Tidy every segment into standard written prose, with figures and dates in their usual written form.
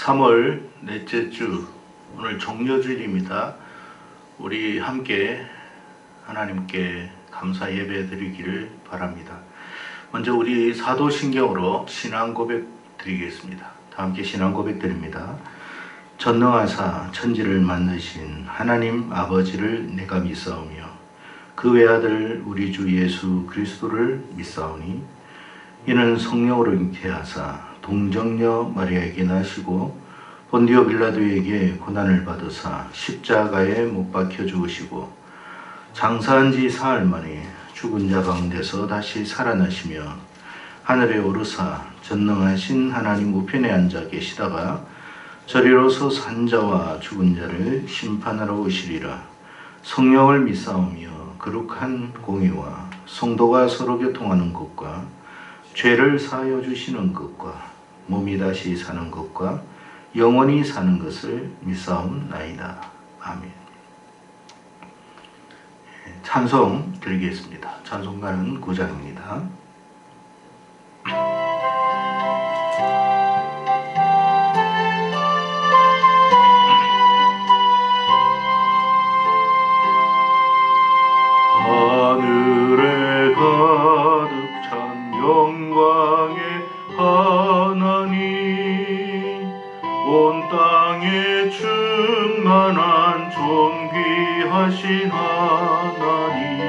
3월 넷째 주, 오늘 종료주일입니다. 우리 함께 하나님께 감사 예배 드리기를 바랍니다. 먼저 우리 사도신경으로 신앙 고백 드리겠습니다. 다 함께 신앙 고백 드립니다. 전능하사 천지를 만드신 하나님 아버지를 내가 믿사오며 그 외아들 우리 주 예수 그리스도를 믿사오니 이는 성령으로 잉태하사 동정녀 마리아에게 나시고 본디오 빌라도에게 고난을 받으사 십자가에 못 박혀 죽으시고 장사한 지 사흘 만에 죽은 자 가운데서 다시 살아나시며 하늘에 오르사 전능하신 하나님 우편에 앉아 계시다가 저리로서 산 자와 죽은 자를 심판하러 오시리라. 성령을 믿사오며 거룩한 공의와 성도가 서로 교통하는 것과 죄를 사하여 주시는 것과 몸이 다시 사는 것과 영원히 사는 것을 믿사옵나이다. 아멘. 찬송 드리겠습니다. 찬송가는 9장입니다. 하늘에 가득 찬 영광의 하나님, 온 땅에 충만한 존귀하신 하나님,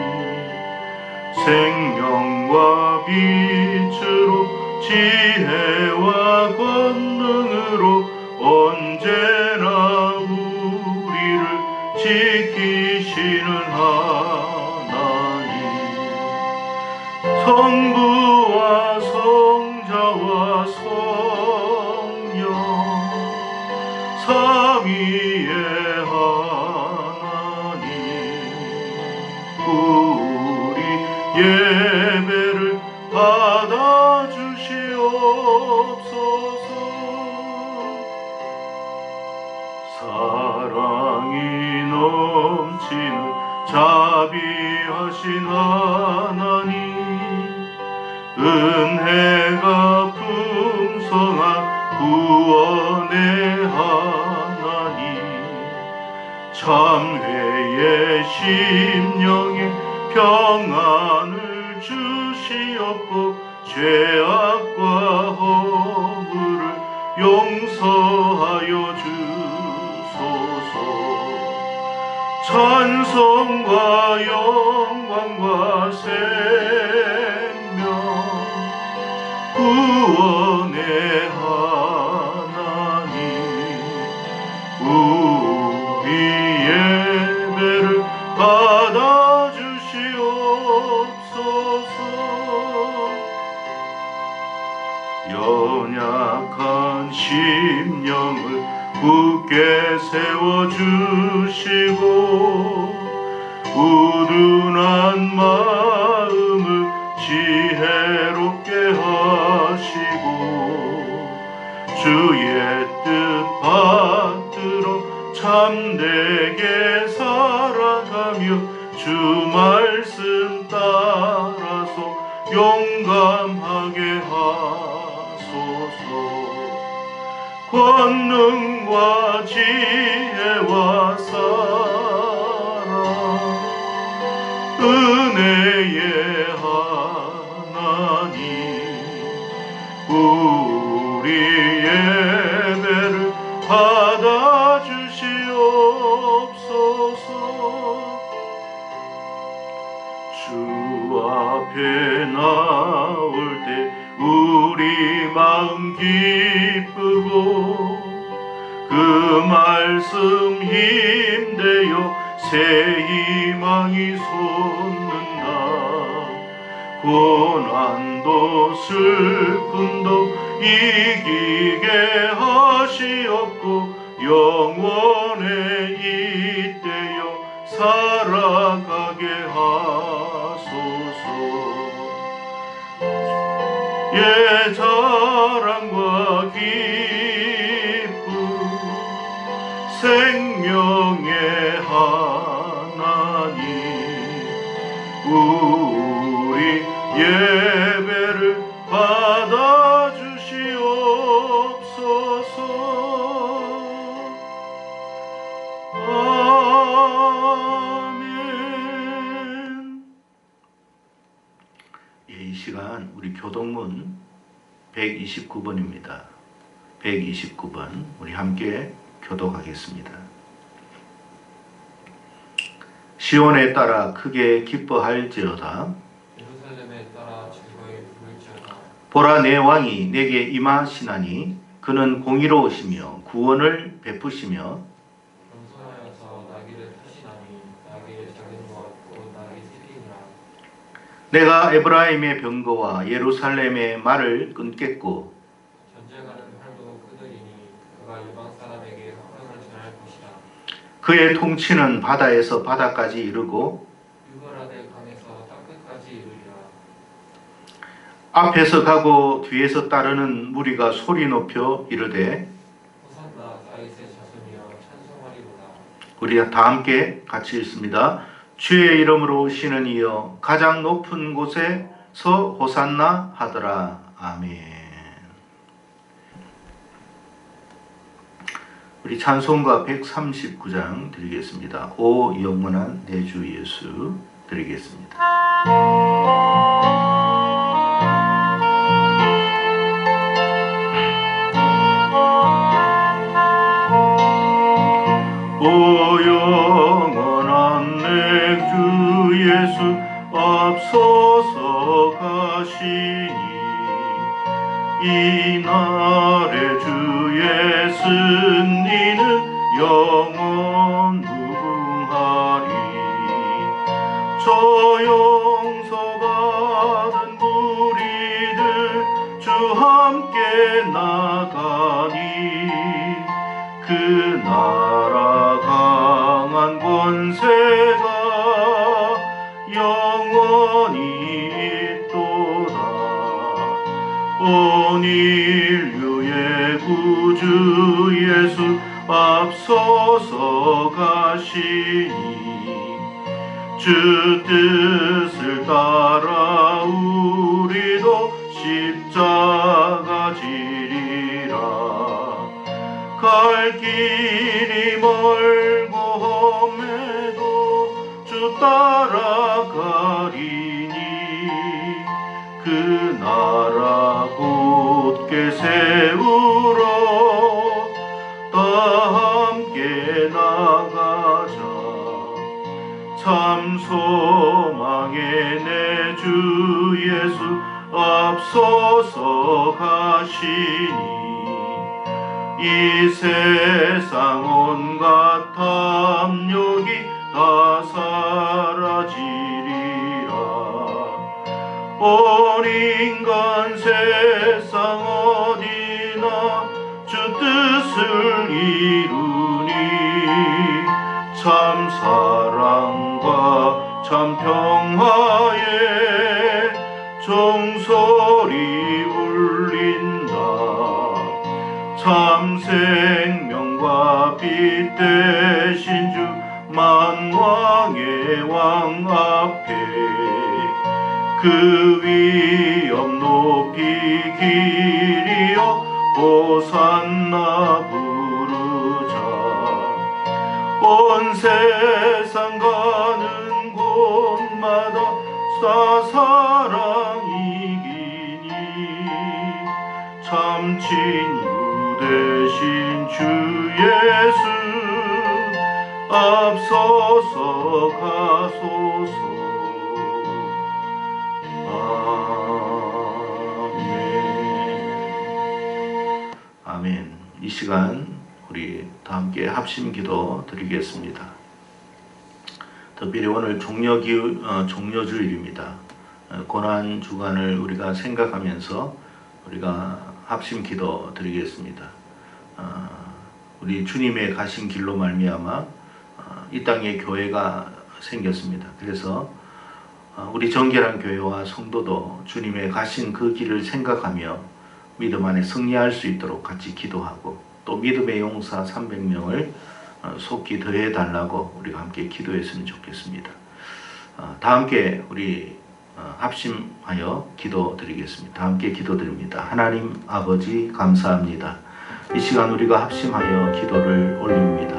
생명과 빛으로 지혜와 권능으로 언제나 우리를 지키시는 하나님, 성부와 성자와 성령 삼위의 하나님, 우리 예배를 받아주시옵소서. 사랑이 넘치는 자비하신 하나님, 은혜가 풍성한 구원의 하나님, 참회의 심령에 평안을 주시옵고 죄악과 허물을 용서하여 주소서. 찬송과 영광과 생명 구원의 하나님, 우리 예배를 받아주시옵소서. 연약한 심령을 굳게 세워주시고 우둔한 마음을 지혜롭게 하시고 주의 뜻 받들어 참되게 살아가며 주 말씀 따라서 용감하게 하소서. 권능과 지혜와 사랑 은혜의 하나님, 우리 예배를 받아주시옵소서. 주 앞에 나올 때 우리 마음 기쁘고 그 말씀 힘되어 새 희망이 솟는다. 고난도 슬픔도 이기게 하시옵고 영원에 잇대어 살아가게 하소서. 예 자랑과 기쁨 생명의 하나님, 우리 예배를 받아주시옵소서. 이 시간 우리 교동문 129번입니다. 129번 우리 함께 교독하겠습니다. 시온에 따라 크게 기뻐할지어다. 예루살렘에 따라 즐거이 부를지어다. 보라, 내 왕이 내게 임하시나니 그는 공의로우시며 구원을 베푸시며 겸손하여서 나귀를 타시나니 나귀의 작은 것 곧 나귀 새끼니라. 내가 에브라임의 병거와 예루살렘의 말을 끊겠고 전쟁하는 활도 끊으리니 그가 이방 사람에게 화평을 전할 것이다. 그의 통치는 바다에서 바다까지 이르고 유브라데 강에서 땅끝까지 이르리라. 앞에서 가고 뒤에서 따르는 무리가 소리 높여 이르되 호산나 다윗의 자손이여 찬송하리로다. 우리 다 함께 같이 읽습니다. 주의 이름으로 오시는 이여 가장 높은 곳에서 호산나 하더라. 아멘. 우리 찬송가 139장 드리겠습니다. 오 영원한 내 주 예수 드리겠습니다. 오 영원한 내 주 예수 앞서서 가시니 이날의 주의 승리는 영원 무궁하리. 저 용서받은 무리들 주 함께 나가니 그 나라 강한 권세가 영원히 있도다. 온 인류의 구주 예수 앞서서 가시니 주 뜻을 따라 우리도 십자가 지리라. 갈 길이 멀고 험해도 주 따라가리니 그 나라 곧게 세우러 다 함께 나가자. 참 소망의 내 주 예수 앞서서 가시니 이 세상 온갖 탐욕이 다 사라지리라. 온 인간 세상 어디나 주 뜻을 이루니 참 사랑과 참 평화의 종소리 울린다. 참 생명과 빛 되신 주 만왕의 왕 앞에 그 위엄 높이 길이여 호산나 부르자. 온 세상 가는 곳마다 다 사랑 이기니 참 친구 대신 주 예수 앞서서 가소서. 아멘. 아멘. 이 시간 우리 다 함께 합심 기도 드리겠습니다. 특별히 오늘 종려주일입니다. 고난 주간을 우리가 생각하면서 우리가 합심 기도 드리겠습니다. 우리 주님의 가신 길로 말미암아 이 땅에 교회가 생겼습니다. 그래서 우리 정결한 교회와 성도도 주님의 가신 그 길을 생각하며 믿음 안에 승리할 수 있도록 같이 기도하고 또 믿음의 용사 300명을 속히 더해달라고 우리가 함께 기도했으면 좋겠습니다. 다 함께 우리 합심하여 기도드리겠습니다. 다 함께 기도드립니다. 하나님 아버지 감사합니다. 이 시간 우리가 합심하여 기도를 올립니다.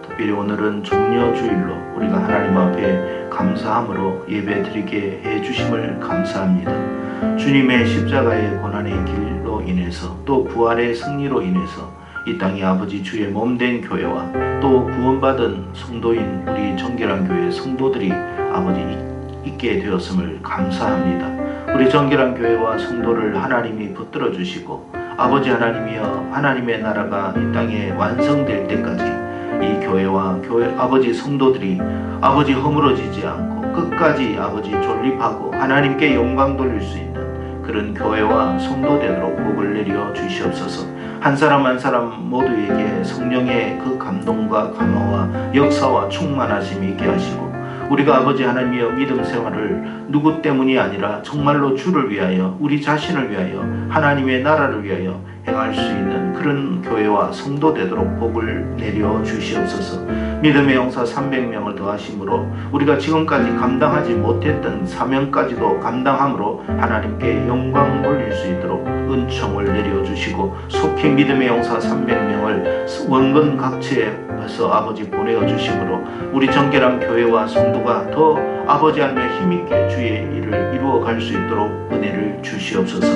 특별히 오늘은 종려주일로 우리가 하나님 앞에 감사함으로 예배드리게 해주심을 감사합니다. 주님의 십자가의 고난의 길로 인해서 또 부활의 승리로 인해서 이 땅에 아버지 주의 몸된 교회와 또 구원받은 성도인 우리 정결한 교회 성도들이 아버지 있게 되었음을 감사합니다. 우리 정결한 교회와 성도를 하나님이 붙들어 주시고 아버지 하나님이여 하나님의 나라가 이 땅에 완성될 때까지 이 교회와 교회 아버지 성도들이 아버지 허물어지지 않고 끝까지 아버지 존립하고 하나님께 영광 돌릴 수 있는 그런 교회와 성도 되도록 복을 내려 주시옵소서. 한 사람 한 사람 모두에게 성령의 그 감동과 감화와 역사와 충만하심이 있게 하시고 우리가 아버지 하나님이여 믿음 생활을 누구 때문이 아니라 정말로 주를 위하여 우리 자신을 위하여 하나님의 나라를 위하여 행할 수 있는 그런 교회와 성도 되도록 복을 내려 주시옵소서. 믿음의 용사 300명을 더하심으로 우리가 지금까지 감당하지 못했던 사명까지도 감당함으로 하나님께 영광 돌릴 수 있도록 은총을 내려주시고 속히 믿음의 용사 300명을 원근 각처에서 아버지 보내어 주심으로 우리 정결한 교회와 성도가 더 아버지 하나님의 힘있게 주의 일을 이루어 갈 수 있도록 은혜를 주시옵소서.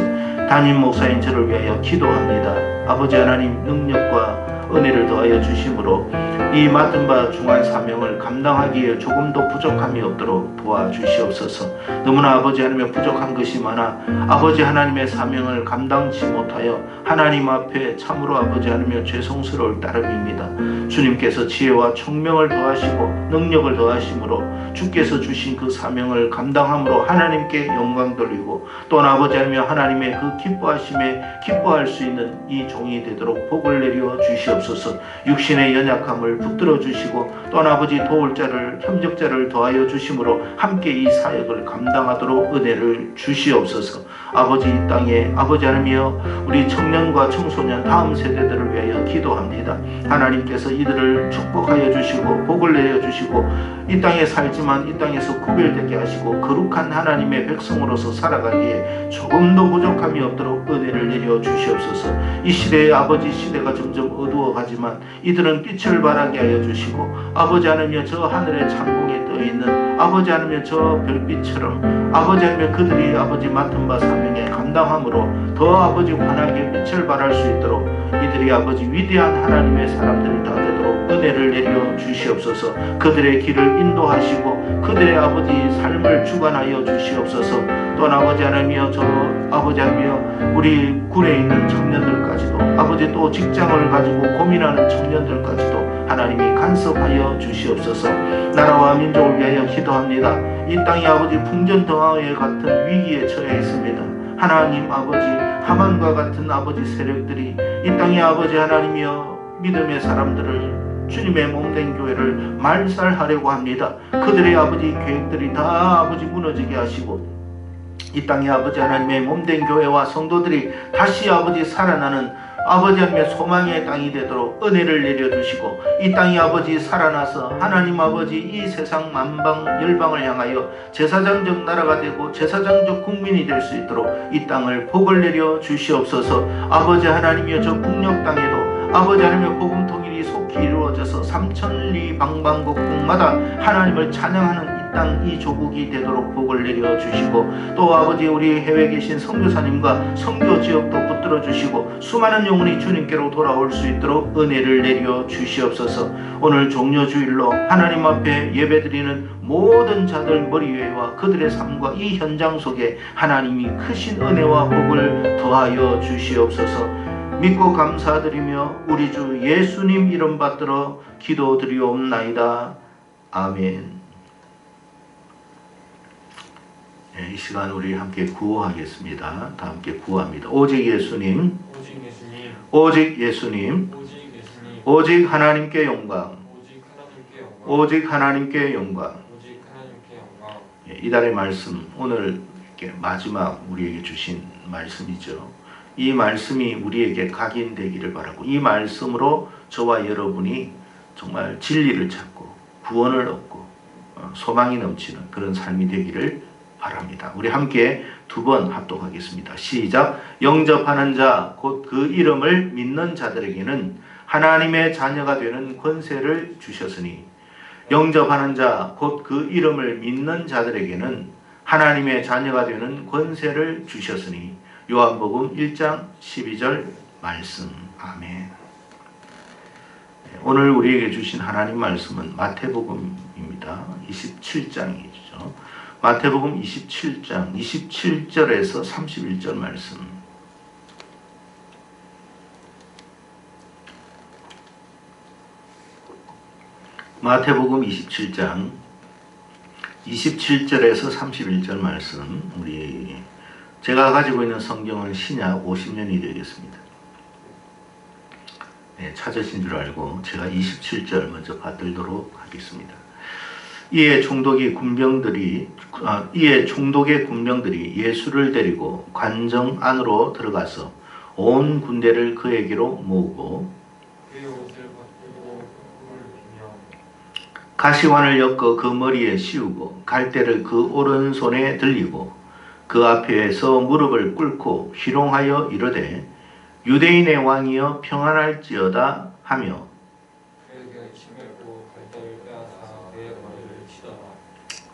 담임 목사인 저를 위하여 기도합니다. 아버지 하나님 능력과 은혜를 더하여 주심으로 이 맡은 바 중한 사명을 감당하기에 조금도 부족함이 없도록 도와주시옵소서. 너무나 아버지 하나님의 부족한 것이 많아 아버지 하나님의 사명을 감당치 못하여 하나님 앞에 참으로 아버지 하나님의 죄송스러울 따름입니다. 주님께서 지혜와 총명을 더하시고 능력을 더하심으로 주께서 주신 그 사명을 감당함으로 하나님께 영광 돌리고 또한 아버지 하나님 하나님의 그 기뻐하심에 기뻐할 수 있는 이 종이 되도록 복을 내려 주시옵소서. 육신의 연약함을 붙들어 주시고 또한 아버지 도울 자를 협력자를 더하여 주심으로 함께 이 사역을 감당하도록 은혜를 주시옵소서. 아버지 이 땅에 아버지 하나님이여 우리 청년과 청소년 다음 세대들을 위하여 기도합니다. 하나님께서 이들을 축복하여 주시고 복을 내려 주시고 이 땅에 살지만 이 땅에서 구별되게 하시고 거룩한 하나님의 백성으로서 살아가기에 조금도 부족함이 없도록 은혜를 내려 주시옵소서. 이 시대의 아버지 시대가 점점 어두워가지만 이들은 빛을 발하게 하여 주시고 아버지 하나님이여 저 하늘의 창공에 떠있는 아버지 하나님이여 저 별빛처럼 아버지 하나님이여 그들이 아버지 맡은 바 사명에 감당함으로 더 아버지 환하게 빛을 발할 수 있도록 이들이 아버지 위대한 하나님의 사람들이 다 되도록 은혜를 내려 주시옵소서. 그들의 길을 인도하시고 그들의 아버지 삶을 주관하여 주시옵소서. 또한 아버지 하나님이여 저 아버지 하나님이여 우리 군에 있는 청년들까지도 아버지 또 직장을 가지고 고민하는 청년들까지도 하나님이 간섭하여 주시옵소서. 나라와 민족을 위하여 기도합니다. 이 땅이 아버지 풍전등화와 같은 위기에 처해 있습니다. 하나님 아버지 하만과 같은 아버지 세력들이 이 땅에 아버지 하나님이여 믿음의 사람들을 주님의 몸된 교회를 말살하려고 합니다. 그들의 아버지 계획들이 다 아버지 무너지게 하시고 이 땅에 아버지 하나님의 몸된 교회와 성도들이 다시 아버지 살아나는 아버지 하나님의 소망의 땅이 되도록 은혜를 내려주시고 이 땅이 아버지 살아나서 하나님 아버지 이 세상 만방 열방을 향하여 제사장적 나라가 되고 제사장적 국민이 될 수 있도록 이 땅을 복을 내려 주시옵소서. 아버지 하나님이여 저 북녘 땅에도 아버지 하나님의 복음 통일이 속히 이루어져서 삼천리 방방곡곡마다 하나님을 찬양하는 이 땅 이 조국이 되도록 복을 내려 주시고 또 아버지 우리 해외에 계신 선교사님과 선교 지역도 붙들어 주시고 수많은 영혼이 주님께로 돌아올 수 있도록 은혜를 내려 주시옵소서. 오늘 종료주일로 하나님 앞에 예배드리는 모든 자들 머리 위에와 그들의 삶과 이 현장 속에 하나님이 크신 은혜와 복을 더하여 주시옵소서. 믿고 감사드리며 우리 주 예수님 이름 받들어 기도드리옵나이다. 아멘. 네, 이 시간 우리 함께 구호하겠습니다. 다 함께 구호합니다. 오직 예수님, 오직 예수님, 오직 예수님, 오직 예수님, 오직 하나님께 영광, 오직 하나님께 영광, 오직 하나님께 영광. 오직 하나님께 영광. 이달의 말씀 오늘 이렇게 마지막 우리에게 주신 말씀이죠. 이 말씀이 우리에게 각인되기를 바라고 이 말씀으로 저와 여러분이 정말 진리를 찾고 구원을 얻고 소망이 넘치는 그런 삶이 되기를 바랍니다. 우리 함께 두 번 합독하겠습니다. 시작. 영접하는 자 곧 그 이름을 믿는 자들에게는 하나님의 자녀가 되는 권세를 주셨으니 영접하는 자 곧 그 이름을 믿는 자들에게는 하나님의 자녀가 되는 권세를 주셨으니. 요한복음 1장 12절 말씀. 아멘. 오늘 우리에게 주신 하나님 말씀은 마태복음입니다. 27장이죠. 마태복음 27장 27절에서 31절 말씀. 마태복음 27장 27절에서 31절 말씀. 제가 가지고 있는 성경은 신약 50년이 되겠습니다. 네, 찾으신 줄 알고 제가 27절 먼저 받들도록 하겠습니다. 이에 총독의 군병들이 예수를 데리고 관정 안으로 들어가서 온 군대를 그에게로 모으고 그의 옷을 벗기고 흙을 비며 가시관을 엮어 그 머리에 씌우고 갈대를 그 오른손에 들리고 그 앞에서 무릎을 꿇고 희롱하여 이르되 유대인의 왕이여 평안할지어다 하며 그에게 침뱉고 갈대를 빼앗아 그의 머리를 치더라.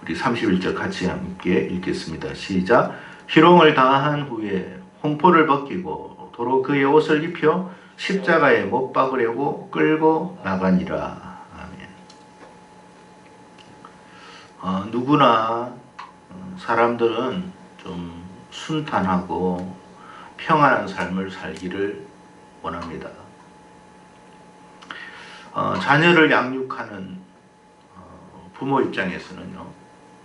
우리 31절 같이 함께 읽겠습니다. 시작. 희롱을 당한 후에 홍포를 벗기고 도로 그의 옷을 입혀 십자가에 못 박으려고 끌고 나가니라. 아멘. 누구나 사람들은 좀 순탄하고 평안한 삶을 살기를 원합니다. 자녀를 양육하는 부모 입장에서는요,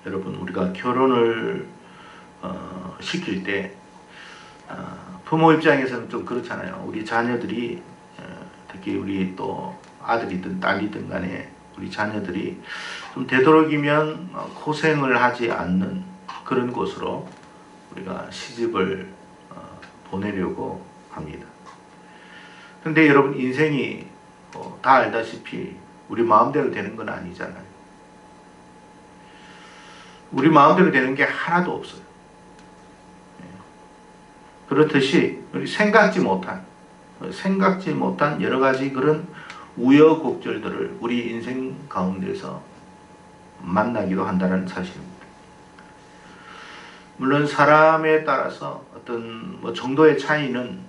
여러분 우리가 결혼을 시킬 때 부모 입장에서는 좀 그렇잖아요. 우리 자녀들이 특히 우리 또 아들이든 딸이든 간에 우리 자녀들이 좀 되도록이면 고생을 하지 않는 그런 곳으로 우리가 시집을 보내려고 합니다. 근데 여러분 인생이 다 알다시피 우리 마음대로 되는 건 아니잖아요. 우리 마음대로 되는 게 하나도 없어요. 그렇듯이 우리 생각지 못한 여러 가지 그런 우여곡절들을 우리 인생 가운데서 만나기도 한다는 사실입니다. 물론 사람에 따라서 어떤 정도의 차이는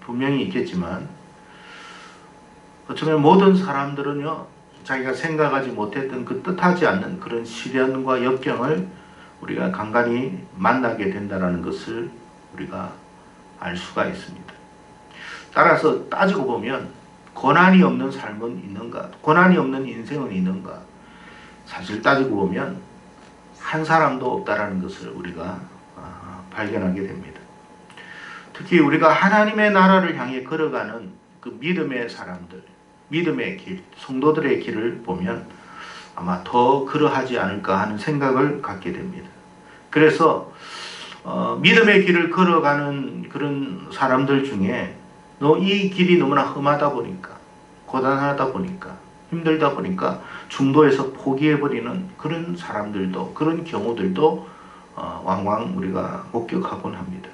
분명히 있겠지만 어쩌면 모든 사람들은요, 자기가 생각하지 못했던 그 뜻하지 않는 그런 시련과 역경을 우리가 간간히 만나게 된다는 것을 우리가 알 수가 있습니다. 따라서 따지고 보면 고난이 없는 삶은 있는가? 고난이 없는 인생은 있는가? 사실 따지고 보면 한 사람도 없다라는 것을 우리가 발견하게 됩니다. 특히 우리가 하나님의 나라를 향해 걸어가는 그 믿음의 사람들, 믿음의 길, 성도들의 길을 보면 아마 더 그러하지 않을까 하는 생각을 갖게 됩니다. 그래서 믿음의 길을 걸어가는 그런 사람들 중에 이 길이 너무나 험하다 보니까, 고단하다 보니까, 힘들다 보니까 중도에서 포기해버리는 그런 사람들도, 그런 경우들도 왕왕 우리가 목격하곤 합니다.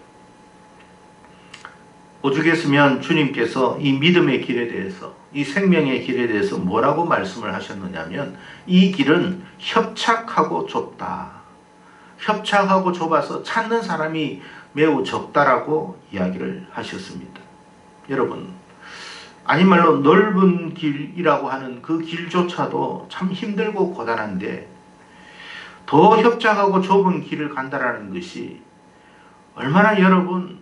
오죽했으면 주님께서 이 믿음의 길에 대해서, 이 생명의 길에 대해서 뭐라고 말씀을 하셨느냐면, 이 길은 협착하고 좁다. 협착하고 좁아서 찾는 사람이 매우 적다라고 이야기를 하셨습니다. 여러분, 아닌 말로 넓은 길이라고 하는 그 길조차도 참 힘들고 고단한데 더 협착하고 좁은 길을 간다라는 것이 얼마나 여러분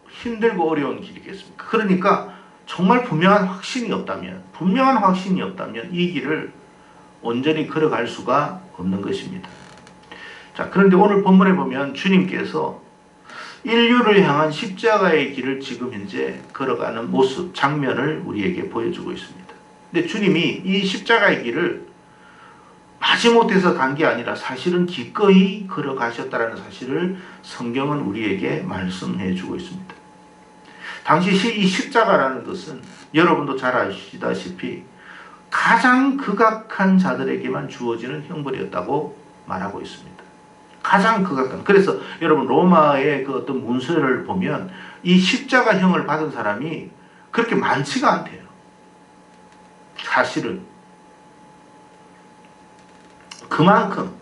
힘들고 어려운 길이겠습니까? 그러니까 정말 분명한 확신이 없다면 이 길을 온전히 걸어갈 수가 없는 것입니다. 자, 그런데 오늘 본문에 보면 주님께서 인류를 향한 십자가의 길을 지금 현재 걸어가는 모습, 장면을 우리에게 보여주고 있습니다. 근데 주님이 이 십자가의 길을 마지못해서 간 게 아니라 사실은 기꺼이 걸어가셨다는 사실을 성경은 우리에게 말씀해 주고 있습니다. 당시 이 십자가라는 것은 여러분도 잘 아시다시피 가장 극악한 자들에게만 주어지는 형벌이었다고 말하고 있습니다. 가장 극악한. 그래서 여러분 로마의 그 어떤 문서를 보면 이 십자가형을 받은 사람이 그렇게 많지가 않대요. 사실은 그만큼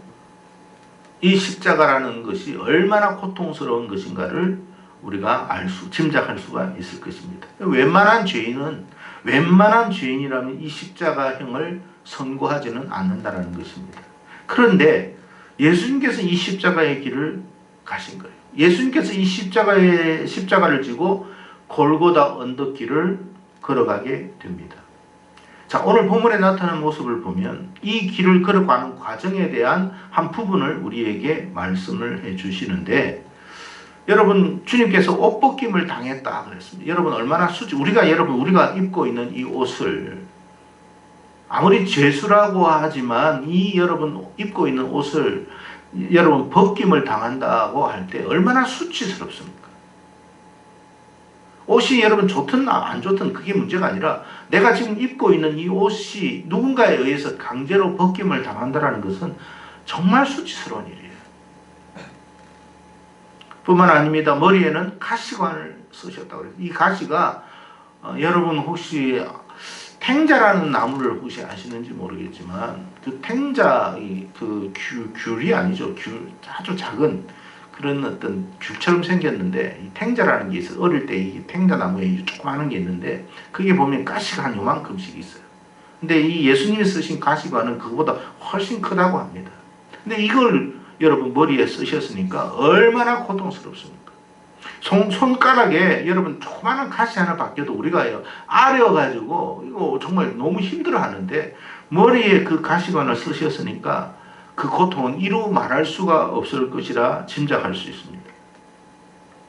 이 십자가라는 것이 얼마나 고통스러운 것인가를 우리가 짐작할 수가 있을 것입니다. 웬만한 죄인이라면 이 십자가형을 선고하지는 않는다라는 것입니다. 그런데 예수님께서 이 십자가의 길을 가신 거예요. 예수님께서 이 십자가를 지고 골고다 언덕길을 걸어가게 됩니다. 자, 오늘 본문에 나타난 모습을 보면 이 길을 걸어가는 과정에 대한 한 부분을 우리에게 말씀을 해 주시는데, 여러분, 주님께서 옷 벗김을 당했다 그랬습니다. 여러분, 얼마나 우리가 입고 있는 이 옷을, 아무리 죄수라고 하지만 여러분 입고 있는 옷을 여러분 벗김을 당한다고 할 때 얼마나 수치스럽습니까? 옷이 여러분 좋든 안 좋든 그게 문제가 아니라, 내가 지금 입고 있는 이 옷이 누군가에 의해서 강제로 벗김을 당한다는 것은 정말 수치스러운 일이에요. 뿐만 아닙니다. 머리에는 가시관을 쓰셨다고 그래요. 이 가시가 여러분 혹시 탱자라는 나무를 혹시 아시는지 모르겠지만, 그 탱자, 그 귤이 아니죠. 아주 작은 그런 어떤 귤처럼 생겼는데, 이 탱자라는 게 있어요. 어릴 때 이 탱자 나무에 조그마한 게 있는데, 그게 보면 가시가 한 요만큼씩 있어요. 근데 이 예수님이 쓰신 가시관은 그거보다 훨씬 크다고 합니다. 근데 이걸 여러분 머리에 쓰셨으니까 얼마나 고통스럽습니까? 손가락에 여러분 조그마한 가시 하나 박혀도 우리가 아려가지고 이거 정말 너무 힘들어 하는데, 머리에 그 가시관을 쓰셨으니까 그 고통은 이루 말할 수가 없을 것이라 짐작할 수 있습니다.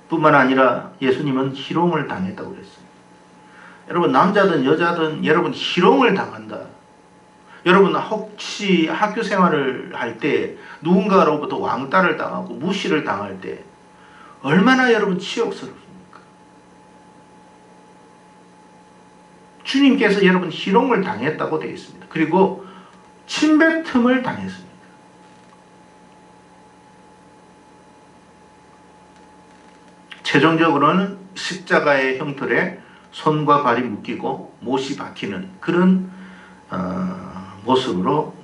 뿐만 아니라 예수님은 희롱을 당했다고 그랬어요. 여러분, 남자든 여자든 여러분 희롱을 당한다. 여러분, 혹시 학교 생활을 할 때 누군가로부터 왕따를 당하고 무시를 당할 때 얼마나 여러분 치욕스럽습니까? 주님께서 여러분 희롱을 당했다고 되어 있습니다. 그리고 침뱉음을 당했습니다. 최종적으로는 십자가의 형틀에 손과 발이 묶이고 못이 박히는 그런 모습으로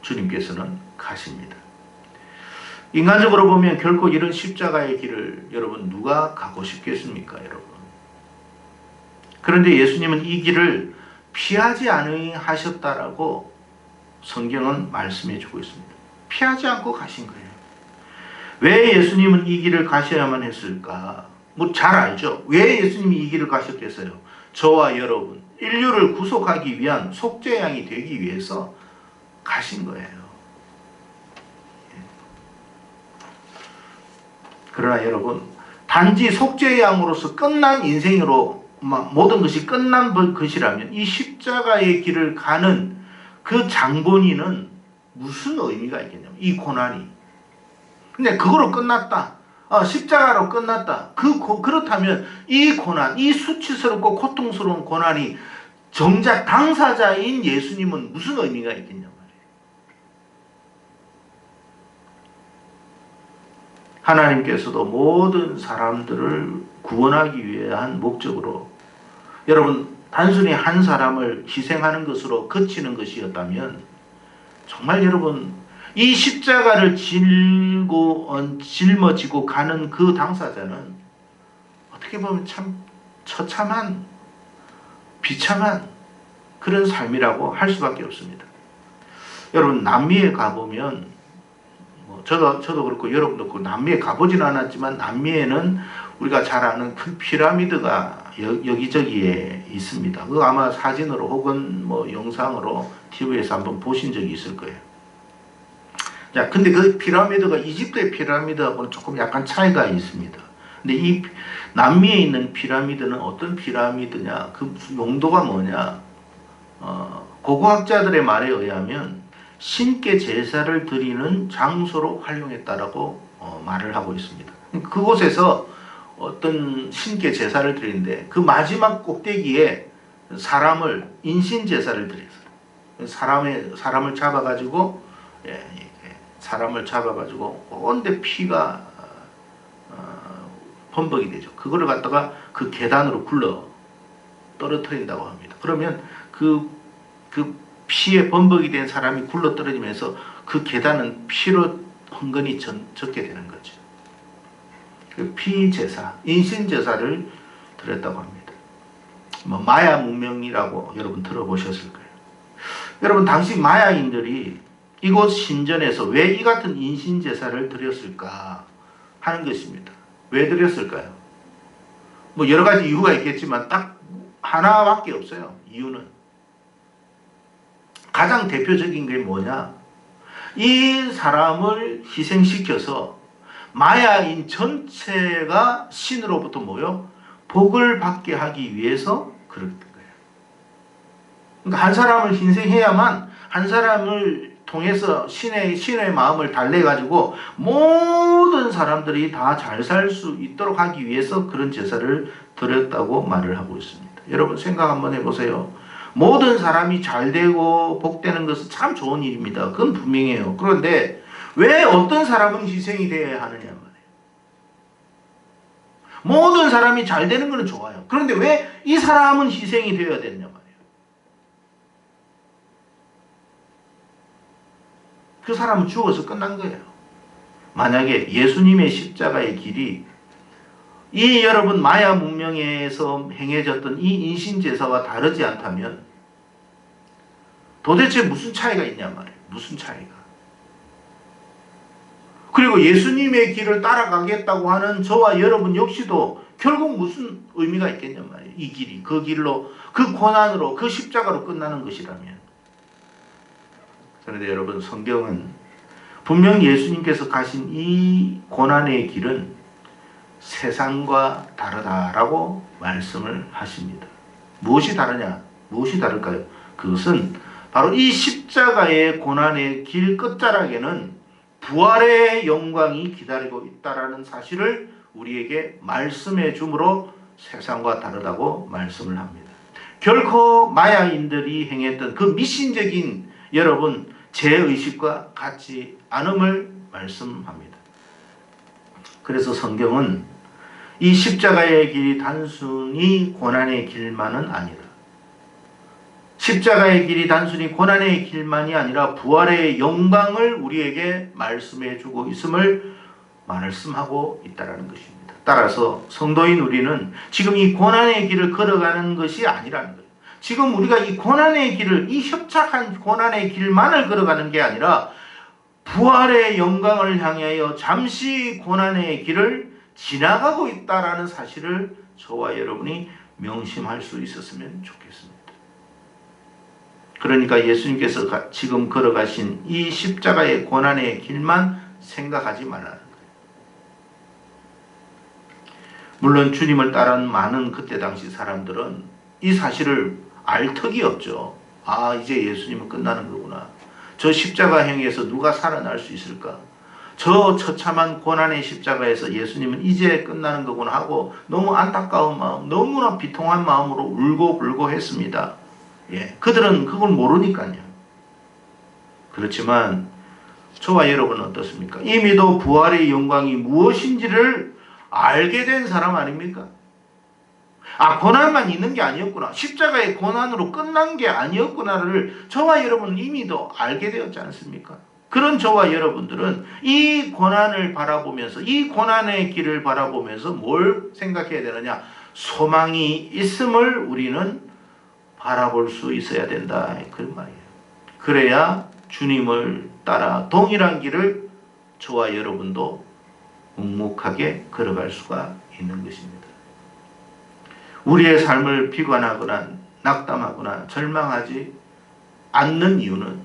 주님께서는 가십니다. 인간적으로 보면 결코 이런 십자가의 길을 여러분 누가 가고 싶겠습니까, 여러분? 그런데 예수님은 이 길을 피하지 아니하셨다라고 성경은 말씀해 주고 있습니다. 피하지 않고 가신 거예요. 왜 예수님은 이 길을 가셔야만 했을까? 뭐 잘 알죠. 왜 예수님이 이 길을 가셨겠어요? 저와 여러분, 인류를 구속하기 위한 속죄양이 되기 위해서 가신 거예요. 그러나 여러분, 단지 속죄양으로서 끝난 인생으로 모든 것이 끝난 것이라면 이 십자가의 길을 가는 그 장본인은 무슨 의미가 있겠냐면, 이 고난이. 근데 그거로 끝났다. 십자가로 끝났다. 그렇다면 이 고난, 이 수치스럽고 고통스러운 고난이 정작 당사자인 예수님은 무슨 의미가 있겠냐 말이에요. 하나님께서도 모든 사람들을 구원하기 위한 목적으로, 여러분, 단순히 한 사람을 희생하는 것으로 그치는 것이었다면, 정말 여러분, 이 십자가를 짊어지고 가는 그 당사자는 어떻게 보면 참 처참한, 비참한 그런 삶이라고 할 수밖에 없습니다. 여러분, 남미에 가보면, 저도 그렇고 여러분도 그렇고 남미에 가보지는 않았지만, 남미에는 우리가 잘 아는 큰 피라미드가 여기저기에 있습니다. 그거 아마 사진으로 혹은 영상으로 TV에서 한번 보신 적이 있을 거예요. 자, 근데 그 피라미드가 이집트의 피라미드하고는 조금 약간 차이가 있습니다. 근데 이 남미에 있는 피라미드는 어떤 피라미드냐, 그 용도가 뭐냐, 고고학자들의 말에 의하면 신께 제사를 드리는 장소로 활용했다라고 말을 하고 있습니다. 그곳에서 어떤 신께 제사를 드리는데, 그 마지막 꼭대기에 인신 제사를 드렸어요. 사람을 잡아가지고 온데 피가 범벅이 되죠. 그거를 갖다가 그 계단으로 굴러 떨어뜨린다고 합니다. 그러면 그 피에 범벅이 된 사람이 굴러 떨어지면서 그 계단은 피로 펑건히 적게 되는 거죠. 피제사, 인신제사를 드렸다고 합니다. 마야 문명이라고 여러분 들어보셨을 거예요. 여러분 당시 마야인들이 이곳 신전에서 왜 이 같은 인신제사를 드렸을까 하는 것입니다. 왜 드렸을까요? 여러 가지 이유가 있겠지만 딱 하나밖에 없어요. 이유는 가장 대표적인 게 뭐냐? 이 사람을 희생시켜서 마야인 전체가 신으로부터 복을 받게 하기 위해서 그랬던 거예요. 그러니까 한 사람을 희생해야만 한 사람을 통해서 신의 마음을 달래가지고 모든 사람들이 다 잘 살 수 있도록 하기 위해서 그런 제사를 드렸다고 말을 하고 있습니다. 여러분 생각 한번 해보세요. 모든 사람이 잘 되고 복되는 것은 참 좋은 일입니다. 그건 분명해요. 그런데 왜 어떤 사람은 희생이 되어야 하느냐 말이에요. 모든 사람이 잘 되는 것은 좋아요. 그런데 왜 이 사람은 희생이 되어야 되느냐 말이에요. 그 사람은 죽어서 끝난 거예요. 만약에 예수님의 십자가의 길이 이 여러분 마야 문명에서 행해졌던 이 인신제사와 다르지 않다면 도대체 무슨 차이가 있냐 말이에요. 무슨 차이가. 그리고 예수님의 길을 따라가겠다고 하는 저와 여러분 역시도 결국 무슨 의미가 있겠냐 말이에요. 이 길이 그 길로 그 고난으로 그 십자가로 끝나는 것이라면. 그런데 여러분 성경은 분명 예수님께서 가신 이 고난의 길은 세상과 다르다라고 말씀을 하십니다. 무엇이 다르냐? 무엇이 다를까요? 그것은 바로 이 십자가의 고난의 길 끝자락에는 부활의 영광이 기다리고 있다라는 사실을 우리에게 말씀해 주므로 세상과 다르다고 말씀을 합니다. 결코 마야인들이 행했던 그 미신적인 여러분 죄의식과 같지 않음을 말씀합니다. 그래서 성경은 이 십자가의 길이 단순히 고난의 길만은 아니라 십자가의 길이 단순히 고난의 길만이 아니라 부활의 영광을 우리에게 말씀해 주고 있음을 말씀하고 있다는 것입니다. 따라서 성도인 우리는 지금 이 고난의 길을 걸어가는 것이 아니라는 거예요. 지금 우리가 이 고난의 길을, 이 협착한 고난의 길만을 걸어가는 게 아니라 부활의 영광을 향하여 잠시 고난의 길을 지나가고 있다라는 사실을 저와 여러분이 명심할 수 있었으면 좋겠습니다. 그러니까 예수님께서 지금 걸어가신 이 십자가의 고난의 길만 생각하지 말라는 거예요. 물론 주님을 따른 많은 그때 당시 사람들은 이 사실을 알 턱이 없죠. 아, 이제 예수님은 끝나는 거구나. 저 십자가행에서 누가 살아날 수 있을까? 저 처참한 고난의 십자가에서 예수님은 이제 끝나는 거구나 하고 너무 안타까운 마음, 너무나 비통한 마음으로 울고불고 했습니다. 예, 그들은 그걸 모르니까요. 그렇지만 저와 여러분은 어떻습니까? 이미도 부활의 영광이 무엇인지를 알게 된 사람 아닙니까? 아, 고난만 있는 게 아니었구나. 십자가의 고난으로 끝난 게 아니었구나를 저와 여러분은 이미도 알게 되었지 않습니까? 그런 저와 여러분들은 이 고난을 바라보면서, 이 고난의 길을 바라보면서 뭘 생각해야 되느냐? 소망이 있음을 우리는 바라볼 수 있어야 된다. 그런 말이에요. 그래야 주님을 따라 동일한 길을 저와 여러분도 묵묵하게 걸어갈 수가 있는 것입니다. 우리의 삶을 비관하거나 낙담하거나 절망하지 않는 이유는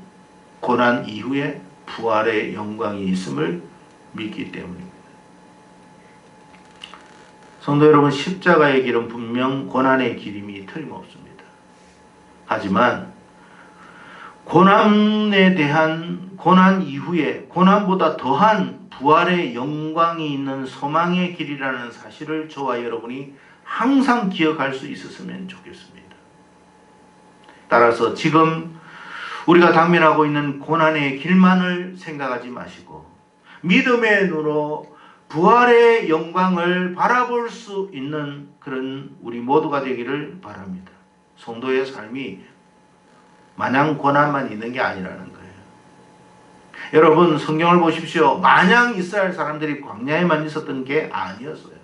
고난 이후에 부활의 영광이 있음을 믿기 때문입니다. 성도 여러분, 십자가의 길은 분명 고난의 길임이 틀림없습니다. 하지만 고난에 대한 고난 이후에 고난보다 더한 부활의 영광이 있는 소망의 길이라는 사실을 저와 여러분이 항상 기억할 수 있었으면 좋겠습니다. 따라서 지금 우리가 당면하고 있는 고난의 길만을 생각하지 마시고 믿음의 눈으로 부활의 영광을 바라볼 수 있는 그런 우리 모두가 되기를 바랍니다. 성도의 삶이 마냥 고난만 있는 게 아니라는 거예요. 여러분 성경을 보십시오. 마냥 이스라엘 사람들이 광야에만 있었던 게 아니었어요.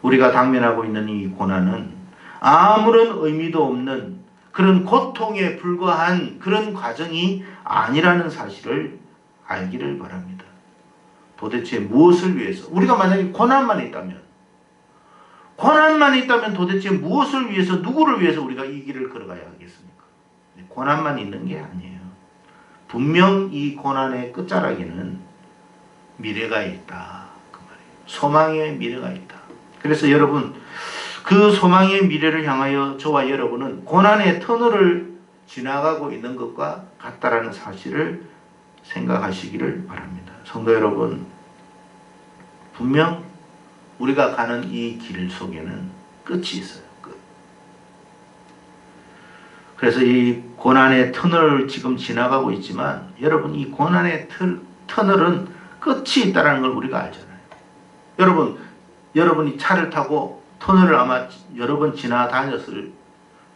우리가 당면하고 있는 이 고난은 아무런 의미도 없는 그런 고통에 불과한 그런 과정이 아니라는 사실을 알기를 바랍니다. 도대체 무엇을 위해서? 우리가 만약에 고난만 있다면 도대체 무엇을 위해서, 누구를 위해서 우리가 이 길을 걸어가야 하겠습니까? 고난만 있는 게 아니에요. 분명 이 고난의 끝자락에는 미래가 있다. 그 말이에요. 소망의 미래가 있다. 그래서 여러분, 그 소망의 미래를 향하여 저와 여러분은 고난의 터널을 지나가고 있는 것과 같다라는 사실을 생각하시기를 바랍니다. 성도 여러분, 분명 우리가 가는 이 길 속에는 끝이 있어요. 끝. 그래서 이 고난의 터널을 지금 지나가고 있지만 여러분, 이 고난의 터널은 끝이 있다는 걸 우리가 알잖아요. 여러분이 차를 타고 터널을 아마 여러 번 지나다녔을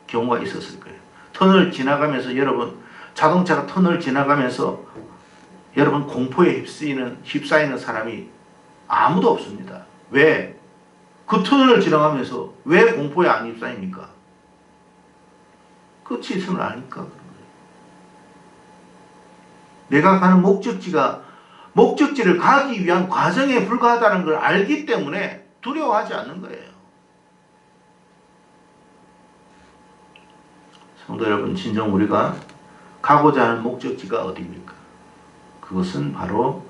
경우가 있었을 거예요. 터널 지나가면서 여러분, 자동차가 터널 지나가면서 여러분 공포에 휩싸이는 사람이 아무도 없습니다. 왜? 그 터널을 지나가면서 왜 공포에 안 휩싸입니까? 끝이 있음을 아니까 그런 거예요. 내가 가는 목적지를 가기 위한 과정에 불과하다는 걸 알기 때문에 두려워하지 않는 거예요. 성도 여러분, 진정 우리가 가고자 하는 목적지가 어디입니까? 그것은 바로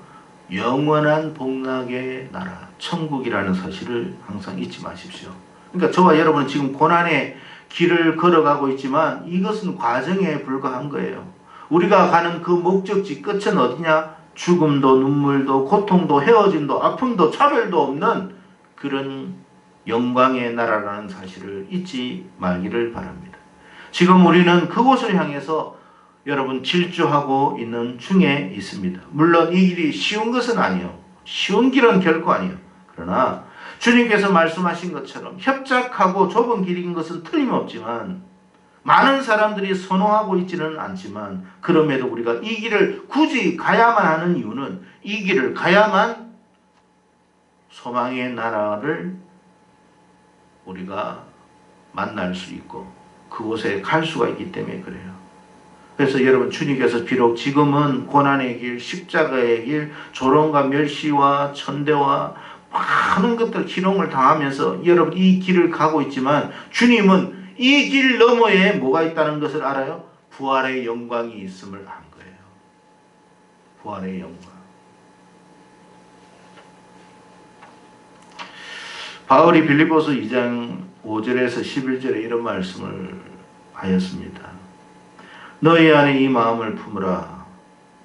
영원한 복락의 나라, 천국이라는 사실을 항상 잊지 마십시오. 그러니까 저와 여러분은 지금 고난의 길을 걸어가고 있지만 이것은 과정에 불과한 거예요. 우리가 가는 그 목적지 끝은 어디냐? 죽음도 눈물도 고통도 헤어짐도 아픔도 차별도 없는 그런 영광의 나라라는 사실을 잊지 말기를 바랍니다. 지금 우리는 그곳을 향해서 여러분 질주하고 있는 중에 있습니다. 물론 이 길이 쉬운 것은 아니에요. 쉬운 길은 결코 아니에요. 그러나 주님께서 말씀하신 것처럼 협착하고 좁은 길인 것은 틀림없지만 많은 사람들이 선호하고 있지는 않지만 그럼에도 우리가 이 길을 굳이 가야만 하는 이유는 이 길을 가야만 소망의 나라를 우리가 만날 수 있고 그곳에 갈 수가 있기 때문에 그래요. 그래서 여러분, 주님께서 비록 지금은 고난의 길, 십자가의 길, 조롱과 멸시와 천대와 많은 것들 희롱을 당하면서 여러분 이 길을 가고 있지만 주님은 이 길 너머에 뭐가 있다는 것을 알아요? 부활의 영광이 있음을 안 거예요. 부활의 영광. 바울이 빌립보서 2장 5절에서 11절에 이런 말씀을 하였습니다. 너희 안에 이 마음을 품으라.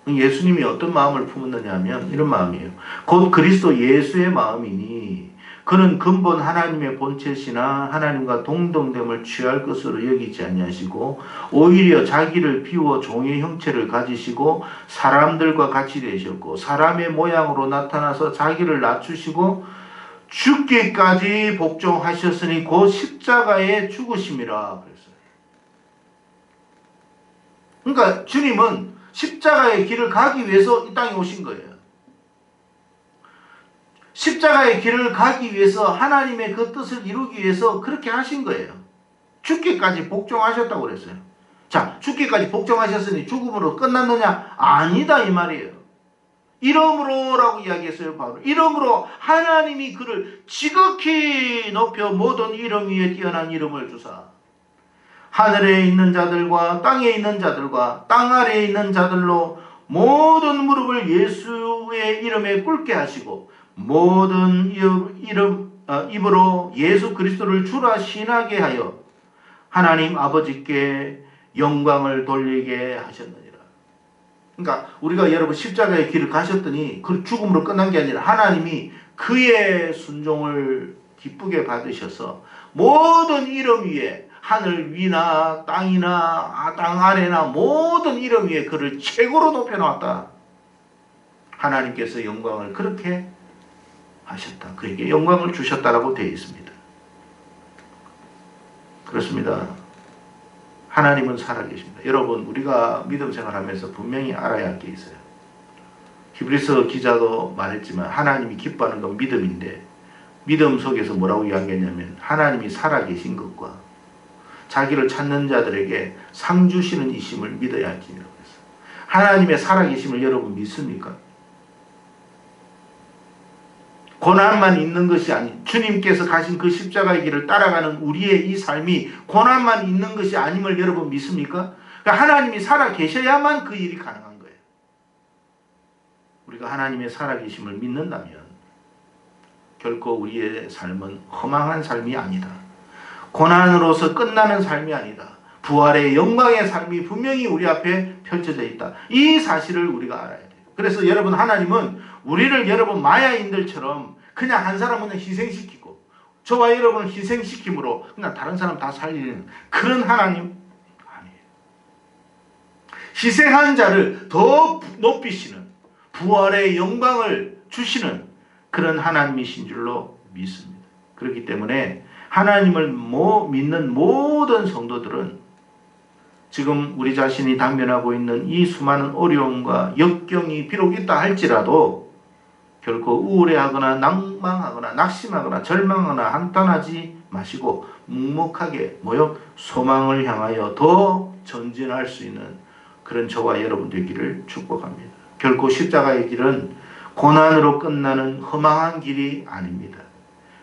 예수님이 어떤 마음을 품었느냐 하면 이런 마음이에요. 곧 그리스도 예수의 마음이니 그는 근본 하나님의 본체시나 하나님과 동등됨을 취할 것으로 여기지 아니하시고 오히려 자기를 비워 종의 형체를 가지시고 사람들과 같이 되셨고 사람의 모양으로 나타나서 자기를 낮추시고 죽기까지 복종하셨으니 곧 십자가에 죽으심이라 그랬어요. 그러니까 주님은 십자가의 길을 가기 위해서 이 땅에 오신 거예요. 십자가의 길을 가기 위해서 하나님의 그 뜻을 이루기 위해서 그렇게 하신 거예요. 죽기까지 복종하셨다고 그랬어요. 자, 죽기까지 복종하셨으니 죽음으로 끝났느냐? 아니다 이 말이에요. 이러므로라고 이야기했어요. 바로 이러므로 하나님이 그를 지극히 높여 모든 이름 위에 뛰어난 이름을 주사 하늘에 있는 자들과 땅에 있는 자들과 땅 아래에 있는 자들로 모든 무릎을 예수의 이름에 꿇게 하시고 모든 입으로 예수 그리스도를 주라 신하게 하여 하나님 아버지께 영광을 돌리게 하셨느니라. 그러니까 우리가 여러분 십자가의 길을 가셨더니 그 죽음으로 끝난 게 아니라 하나님이 그의 순종을 기쁘게 받으셔서 모든 이름 위에 하늘 위나 땅이나 땅 아래나 모든 이름 위에 그를 최고로 높여놓았다. 하나님께서 영광을 그렇게 하셨다. 그에게 영광을 주셨다라고 되어 있습니다. 그렇습니다. 하나님은 살아계십니다. 여러분, 우리가 믿음 생활하면서 분명히 알아야 할 게 있어요. 히브리서 기자도 말했지만 하나님이 기뻐하는 건 믿음인데, 믿음 속에서 뭐라고 이야기했냐면 하나님이 살아계신 것과 자기를 찾는 자들에게 상 주시는 이심을 믿어야 할지라고 했어요. 하나님의 살아계심을 여러분 믿습니까? 고난만 있는 것이 아닌, 주님께서 가신 그 십자가의 길을 따라가는 우리의 이 삶이 고난만 있는 것이 아님을 여러분 믿습니까? 그러니까 하나님이 살아계셔야만 그 일이 가능한 거예요. 우리가 하나님의 살아계심을 믿는다면 결코 우리의 삶은 허망한 삶이 아니다. 고난으로서 끝나는 삶이 아니다. 부활의 영광의 삶이 분명히 우리 앞에 펼쳐져 있다. 이 사실을 우리가 알아야 돼요. 그래서 여러분, 하나님은 우리를 여러분 마야인들처럼 그냥 한 사람은 희생시키고 저와 여러분을 희생시킴으로 그냥 다른 사람 다 살리는 그런 하나님 아니에요. 희생한 자를 더 높이시는, 부활의 영광을 주시는 그런 하나님이신 줄로 믿습니다. 그렇기 때문에 하나님을 믿는 모든 성도들은 지금 우리 자신이 당면하고 있는 이 수많은 어려움과 역경이 비록 있다 할지라도 결코 우울해하거나 낭망하거나 낙심하거나 절망하거나 한탄하지 마시고 묵묵하게 소망을 향하여 더 전진할 수 있는 그런 저와 여러분 되기를 축복합니다. 결코 십자가의 길은 고난으로 끝나는 허망한 길이 아닙니다.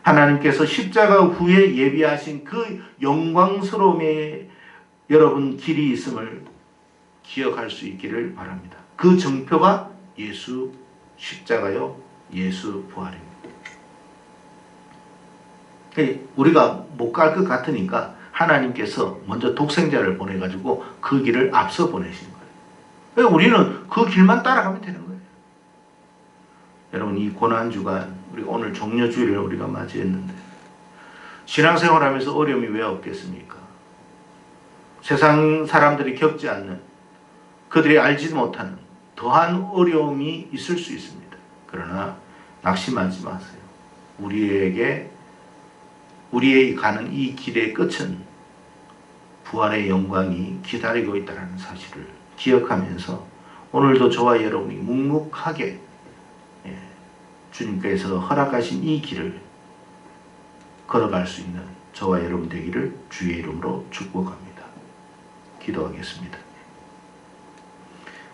하나님께서 십자가 후에 예비하신 그 영광스러움의 여러분 길이 있음을 기억할 수 있기를 바랍니다. 그 정표가 예수 십자가요, 예수 부활입니다. 우리가 못 갈 것 같으니까 하나님께서 먼저 독생자를 보내가지고 그 길을 앞서 보내신 거예요. 우리는 그 길만 따라가면 되는 거예요. 여러분, 이 고난주간, 우리가 오늘 종려주일을 우리가 맞이했는데 신앙생활하면서 어려움이 왜 없겠습니까? 세상 사람들이 겪지 않는, 그들이 알지 못하는 더한 어려움이 있을 수 있습니다. 그러나 낙심하지 마세요. 우리의 가는 이 길의 끝은 부활의 영광이 기다리고 있다는 사실을 기억하면서 오늘도 저와 여러분이 묵묵하게 주님께서 허락하신 이 길을 걸어갈 수 있는 저와 여러분 되기를 주의 이름으로 축복합니다. 기도하겠습니다.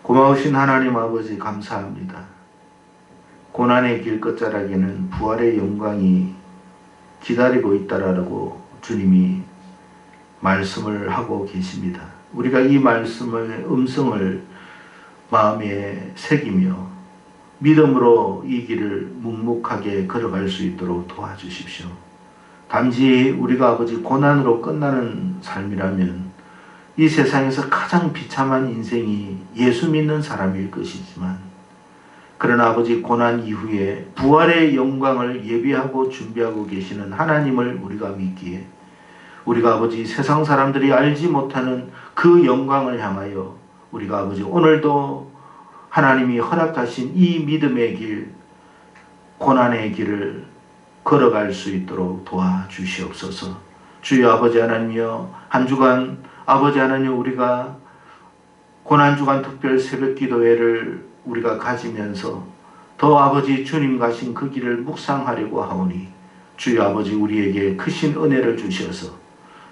고마우신 하나님 아버지, 감사합니다. 고난의 길 끝자락에는 부활의 영광이 기다리고 있다라고 주님이 말씀을 하고 계십니다. 우리가 이 말씀의 음성을 마음에 새기며 믿음으로 이 길을 묵묵하게 걸어갈 수 있도록 도와주십시오. 단지 우리가 아버지 고난으로 끝나는 삶이라면 이 세상에서 가장 비참한 인생이 예수 믿는 사람일 것이지만, 그러나 아버지 고난 이후에 부활의 영광을 예비하고 준비하고 계시는 하나님을 우리가 믿기에 우리가 아버지 세상 사람들이 알지 못하는 그 영광을 향하여 우리가 아버지 오늘도 하나님이 허락하신 이 믿음의 길, 고난의 길을 걸어갈 수 있도록 도와주시옵소서. 주여 아버지 하나님이여, 한 주간 아버지 하나님, 우리가 고난주간 특별 새벽 기도회를 우리가 가지면서 더 아버지 주님 가신 그 길을 묵상하려고 하오니 주여 아버지 우리에게 크신 은혜를 주셔서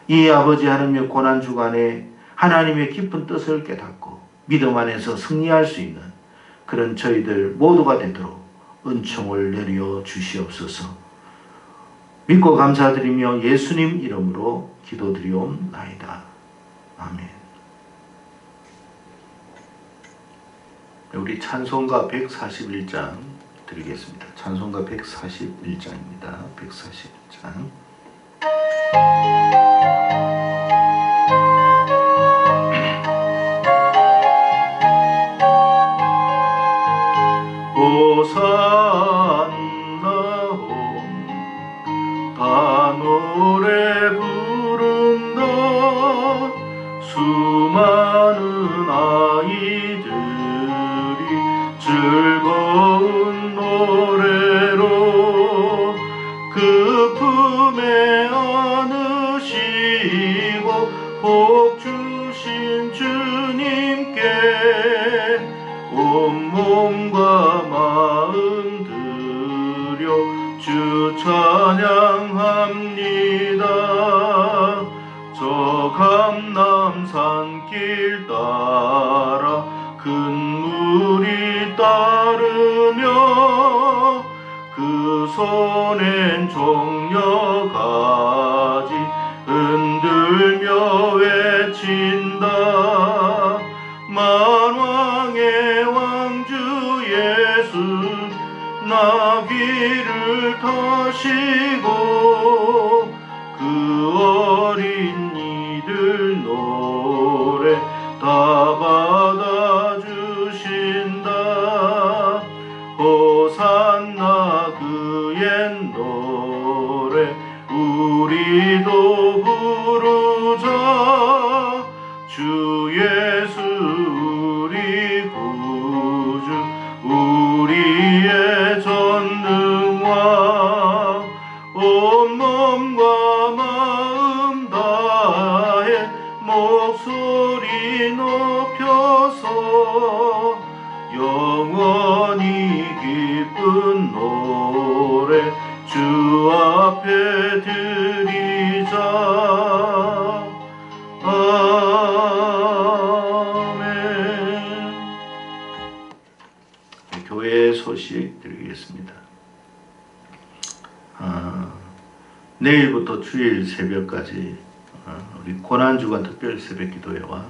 이 아버지 하나님의 고난주간에 하나님의 깊은 뜻을 깨닫고 믿음 안에서 승리할 수 있는 그런 저희들 모두가 되도록 은총을 내려 주시옵소서. 믿고 감사드리며 예수님 이름으로 기도드리옵나이다. 아멘. 우리 찬송가 141장 드리겠습니다. 찬송가 141장입니다. 141장. 호산나 다 노래 부른다. 수많은 아이들이 즐거운 노래로 그 품에 안으신 주 찬양합니다. 저 감람산길 따라 큰 물이 따르며 그 손엔 종려가지 흔들며 외친다. 만왕의 왕주 예수 나귀를 타시고 그 어린 이들 노래 다 받아주신다. 호산나 그 옛 노래 우리도 부르자. 주 예수 우리 구주 우리의 전능왕 온 몸과 마음 다해 목소리 높여서 영원히 기쁜 노래 주 앞에 드리자. 아멘. 교회 소식 드리겠습니다. 내일부터 주일 새벽까지 우리 고난주간 특별 새벽 기도회와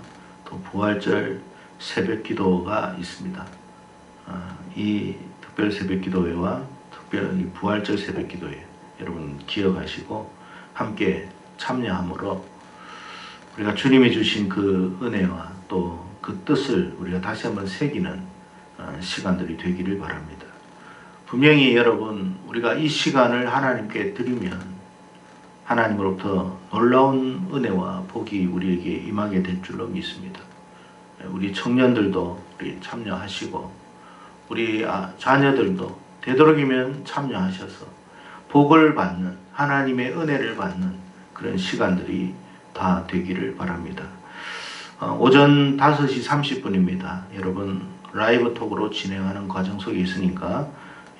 또 부활절 새벽 기도가 있습니다. 이 특별 새벽 기도회와 특별히 부활절 새벽 기도회 여러분 기억하시고 함께 참여함으로 우리가 주님이 주신 그 은혜와 또 그 뜻을 우리가 다시 한번 새기는 시간들이 되기를 바랍니다. 분명히 여러분 우리가 이 시간을 하나님께 드리면 하나님으로부터 놀라운 은혜와 복이 우리에게 임하게 될 줄로 믿습니다. 우리 청년들도 우리 참여하시고 우리 자녀들도 되도록이면 참여하셔서 복을 받는 하나님의 은혜를 받는 그런 시간들이 다 되기를 바랍니다. 오전 5시 30분입니다. 여러분 라이브 톡으로 진행하는 과정 속에 있으니까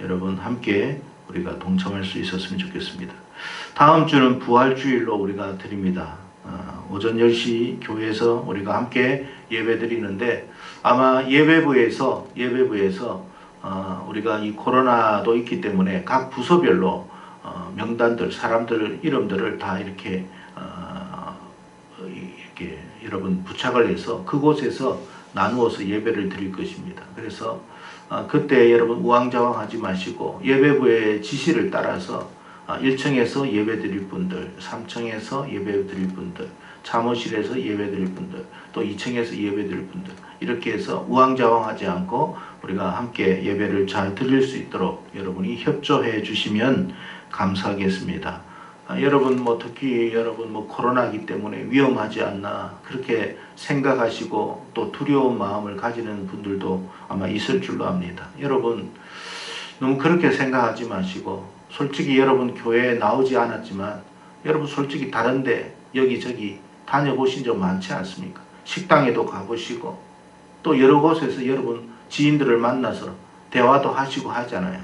여러분 함께 우리가 동참할 수 있었으면 좋겠습니다. 다음 주는 부활주일로 우리가 드립니다. 오전 10시 교회에서 우리가 함께 예배 드리는데 아마 예배부에서 우리가 이 코로나도 있기 때문에 각 부서별로 명단들, 사람들 이름들을 다 이렇게 여러분 부착을 해서 그곳에서 나누어서 예배를 드릴 것입니다. 그래서 그때 여러분 우왕좌왕하지 마시고 예배부의 지시를 따라서 1층에서 예배 드릴 분들, 3층에서 예배 드릴 분들, 사무실에서 예배 드릴 분들, 또 2층에서 예배 드릴 분들 이렇게 해서 우왕좌왕하지 않고 우리가 함께 예배를 잘 드릴 수 있도록 여러분이 협조해 주시면 감사하겠습니다. 여러분 특히 여러분 코로나이기 때문에 위험하지 않나 그렇게 생각하시고 또 두려운 마음을 가지는 분들도 아마 있을 줄로 압니다. 여러분 너무 그렇게 생각하지 마시고 솔직히 여러분 교회에 나오지 않았지만 여러분 솔직히 다른데 여기저기 다녀보신 적 많지 않습니까? 식당에도 가보시고 또 여러 곳에서 여러분 지인들을 만나서 대화도 하시고 하잖아요.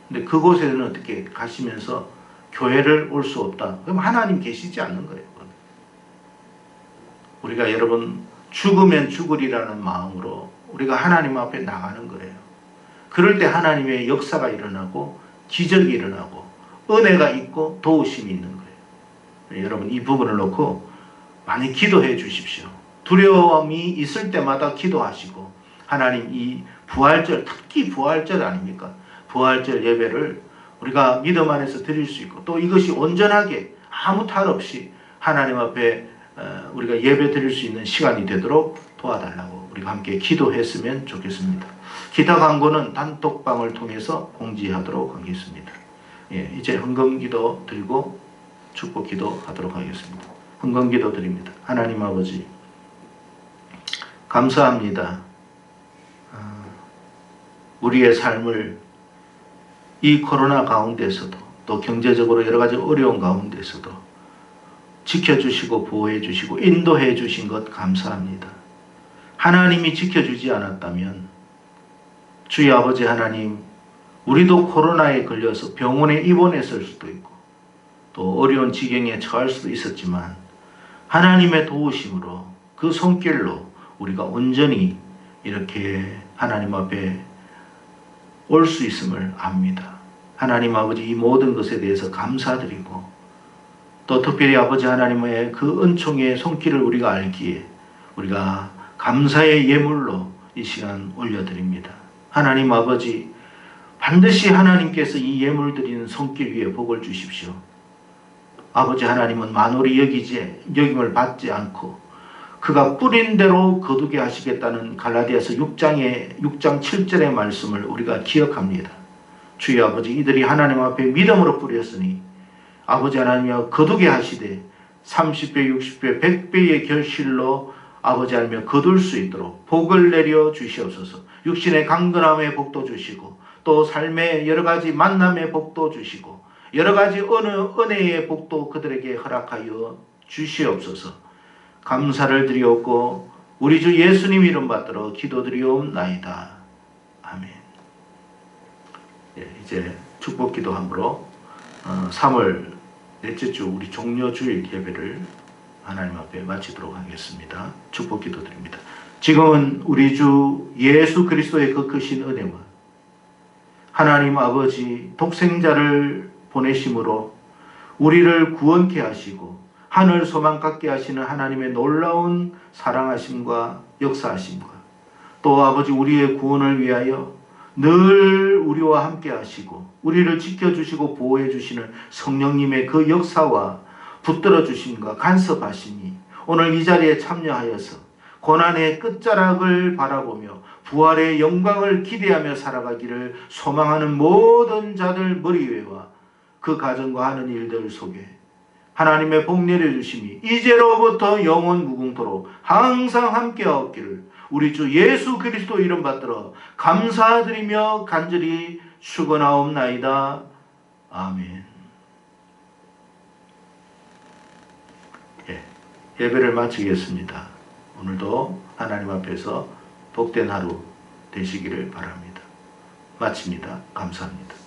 근데 그곳에는 어떻게 가시면서 교회를 올 수 없다. 그럼 하나님 계시지 않는 거예요. 우리가 여러분 죽으면 죽으리라는 마음으로 우리가 하나님 앞에 나가는 거예요. 그럴 때 하나님의 역사가 일어나고 기적이 일어나고 은혜가 있고 도우심이 있는 거예요. 여러분 이 부분을 놓고 많이 기도해 주십시오. 두려움이 있을 때마다 기도하시고 하나님 이 부활절 특히 부활절 아닙니까? 부활절 예배를 우리가 믿음 안에서 드릴 수 있고 또 이것이 온전하게 아무 탈 없이 하나님 앞에 우리가 예배 드릴 수 있는 시간이 되도록 도와달라고 우리가 함께 기도했으면 좋겠습니다. 기타 광고는 단톡방을 통해서 공지하도록 하겠습니다. 이제 헌금기도 드리고 축복기도 하도록 하겠습니다. 헌금기도 드립니다. 하나님 아버지 감사합니다. 우리의 삶을 이 코로나 가운데서도 또 경제적으로 여러 가지 어려운 가운데서도 지켜주시고 보호해 주시고 인도해 주신 것 감사합니다. 하나님이 지켜주지 않았다면 주의 아버지 하나님 우리도 코로나에 걸려서 병원에 입원했을 수도 있고 또 어려운 지경에 처할 수도 있었지만 하나님의 도우심으로 그 손길로 우리가 온전히 이렇게 하나님 앞에 올 수 있음을 압니다. 하나님 아버지 이 모든 것에 대해서 감사드리고 또 특별히 아버지 하나님의 그 은총의 손길을 우리가 알기에 우리가 감사의 예물로 이 시간 올려드립니다. 하나님 아버지 반드시 하나님께서 이 예물 드리는 손길 위에 복을 주십시오. 아버지 하나님은 만홀히 여김을 받지 않고 그가 뿌린 대로 거두게 하시겠다는 갈라디아서 6장 7절의 말씀을 우리가 기억합니다. 주여 아버지 이들이 하나님 앞에 믿음으로 뿌렸으니 아버지 하나님이여 거두게 하시되 30배 60배 100배의 결실로 아버지 하나님이여 거둘 수 있도록 복을 내려 주시옵소서. 육신의 강건함의 복도 주시고 또 삶의 여러 가지 만남의 복도 주시고 여러 가지 은혜의 복도 그들에게 허락하여 주시옵소서. 감사를 드리옵고 우리 주 예수님 이름 받들어 기도드리옵나이다. 아멘. 이제 축복기도 함으로 3월 넷째 주 우리 종료주일 예배를 하나님 앞에 마치도록 하겠습니다. 축복기도 드립니다. 지금은 우리 주 예수 그리스도의 그 크신 은혜와 하나님 아버지 독생자를 보내심으로 우리를 구원케 하시고 하늘 소망 갖게 하시는 하나님의 놀라운 사랑하심과 역사하심과 또 아버지 우리의 구원을 위하여 늘 우리와 함께 하시고 우리를 지켜주시고 보호해 주시는 성령님의 그 역사와 붙들어 주심과 간섭하시니 오늘 이 자리에 참여하여서 고난의 끝자락을 바라보며 부활의 영광을 기대하며 살아가기를 소망하는 모든 자들 머리 위와 그 가정과 하는 일들 속에 하나님의 복 내려주심이 이제로부터 영원 무궁토록 항상 함께하옵기를 우리 주 예수 그리스도 이름 받들어 감사드리며 간절히 축원하옵나이다. 아멘. 예배를 마치겠습니다. 오늘도 하나님 앞에서 복된 하루 되시기를 바랍니다. 마칩니다. 감사합니다.